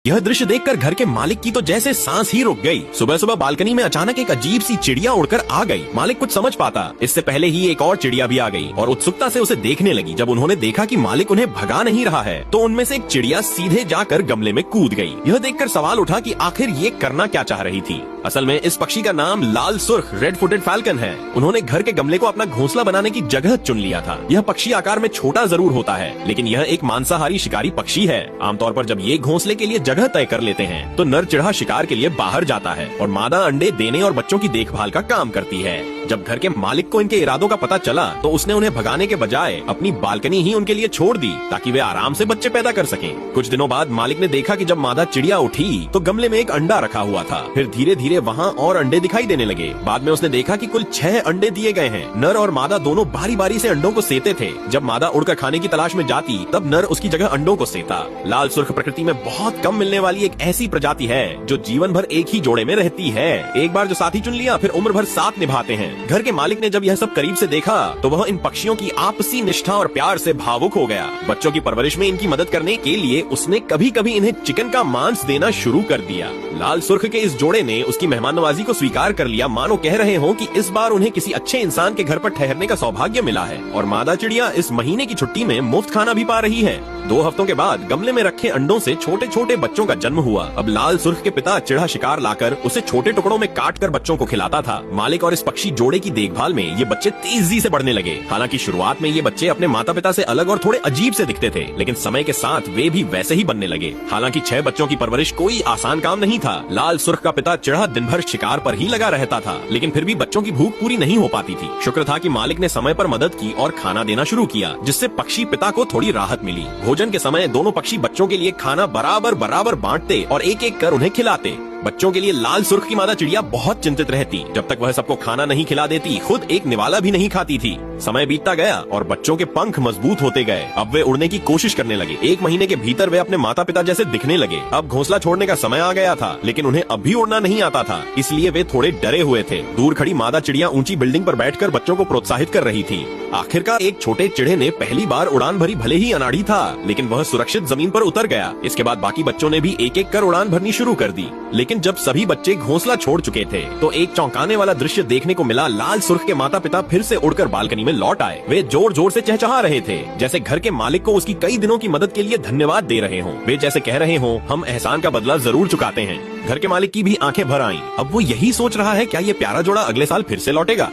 यह दृश्य देखकर घर के मालिक की तो जैसे सांस ही रुक गई। सुबह सुबह बालकनी में अचानक एक अजीब सी चिड़िया उड़कर आ गई। मालिक कुछ समझ पाता इससे पहले ही एक और चिड़िया भी आ गई और उत्सुकता से उसे देखने लगी। जब उन्होंने देखा कि मालिक उन्हें भगा नहीं रहा है तो उनमें से एक चिड़िया सीधे जाकर गमले में कूद गई। यह देखकर सवाल उठा कि आखिर ये करना क्या चाह रही थी। असल में इस पक्षी का नाम लाल सुर्ख रेड फुटेड फैल्कन है। उन्होंने घर के गमले को अपना घोंसला बनाने की जगह चुन लिया था। यह पक्षी आकार में छोटा जरूर होता है, लेकिन यह एक मांसाहारी शिकारी पक्षी है। आमतौर पर जब ये घोंसले के लिए जगह तय कर लेते हैं तो नर चिढ़ा शिकार के लिए बाहर जाता है और मादा अंडे देने और बच्चों की देखभाल का काम करती है। जब घर के मालिक को इनके इरादों का पता चला तो उसने उन्हें भगाने के बजाय अपनी बालकनी ही उनके लिए छोड़ दी ताकि वे आराम से बच्चे पैदा कर सकें। कुछ दिनों बाद मालिक ने देखा कि जब मादा चिड़िया उठी तो गमले में एक अंडा रखा हुआ था। फिर धीरे धीरे वहाँ और अंडे दिखाई देने लगे। बाद में उसने देखा कि कुल 6 अंडे दिए गए हैं। नर और मादा दोनों बारी बारी से अंडों को सेते थे। जब मादा उड़कर खाने की तलाश में जाती तब नर उसकी जगह अंडों को सेता। लाल सुर्ख प्रकृति में बहुत कम मिलने वाली एक ऐसी प्रजाति है जो जीवन भर एक ही जोड़े में रहती है। एक बार जो साथी चुन लिया फिर उम्र भर साथ निभाते हैं। घर के मालिक ने जब यह सब करीब से देखा तो वह इन पक्षियों की आपसी निष्ठा और प्यार से भावुक हो गया। बच्चों की परवरिश में इनकी मदद करने के लिए उसने कभी कभी इन्हें चिकन का मांस देना शुरू कर दिया। लाल सुर्ख के इस जोड़े ने उसकी मेहमान नवाजी को स्वीकार कर लिया, मानो कह रहे हो कि इस बार उन्हें किसी अच्छे इंसान के घर पर ठहरने का सौभाग्य मिला है। और मादा चिड़िया इस महीने की छुट्टी में मुफ्त खाना भी पा रही है। 2 हफ्तों के बाद गमले में रखे अंडों से छोटे छोटे बच्चों का जन्म हुआ। अब लाल सुर्ख के पिता चिढ़ा शिकार लाकर उसे छोटे टुकड़ों में काट कर बच्चों को खिलाता था। मालिक और इस पक्षी जोड़े की देखभाल में ये बच्चे तेजी से बढ़ने लगे। हालांकि शुरुआत में ये बच्चे अपने माता पिता से अलग और थोड़े अजीब से दिखते थे, लेकिन समय के साथ वे भी वैसे ही बनने लगे। हालांकि 6 बच्चों की परवरिश कोई आसान काम नहीं था। लाल सुर्ख का पिता चिढ़ा दिन भर शिकार पर ही लगा रहता था, लेकिन फिर भी बच्चों की भूख पूरी नहीं हो पाती थी। शुक्र था कि मालिक ने समय पर मदद की और खाना देना शुरू किया, जिससे पक्षी पिता को थोड़ी राहत मिली। भोजन के समय दोनों पक्षी बच्चों के लिए खाना बराबर बराबर बांटते और एक एक कर उन्हें खिलाते। बच्चों के लिए लाल सुर्ख की मादा चिड़िया बहुत चिंतित रहती। जब तक वह सबको खाना नहीं खिला देती खुद एक निवाला भी नहीं खाती थी। समय बीतता गया और बच्चों के पंख मजबूत होते गए। अब वे उड़ने की कोशिश करने लगे। 1 महीने के भीतर वे अपने माता पिता जैसे दिखने लगे। अब घोंसला छोड़ने का समय आ गया था, लेकिन उन्हें अब भी उड़ना नहीं आता था, इसलिए वे थोड़े डरे हुए थे। दूर खड़ी मादा चिड़िया ऊंची बिल्डिंग पर बैठकर बच्चों को प्रोत्साहित कर रही थी। आखिरकार एक छोटे चिड़े ने पहली बार उड़ान भरी। भले ही अनाड़ी था, लेकिन वह सुरक्षित जमीन पर उतर गया। इसके बाद बाकी बच्चों ने भी एक एक कर उड़ान भरनी शुरू कर दी। लेकिन जब सभी बच्चे घोंसला छोड़ चुके थे तो एक चौंकाने वाला दृश्य देखने को मिला। लाल सुर्ख के माता पिता फिर से उड़कर बालकनी में लौट आए। वे जोर जोर से चहचहा रहे थे, जैसे घर के मालिक को उसकी कई दिनों की मदद के लिए धन्यवाद दे रहे हों। वे जैसे कह रहे हों, हम एहसान का बदला जरूर चुकाते हैं। घर के मालिक की भी आंखें भर आईं। अब वो यही सोच रहा है, क्या ये प्यारा जोड़ा अगले साल फिर से लौटेगा।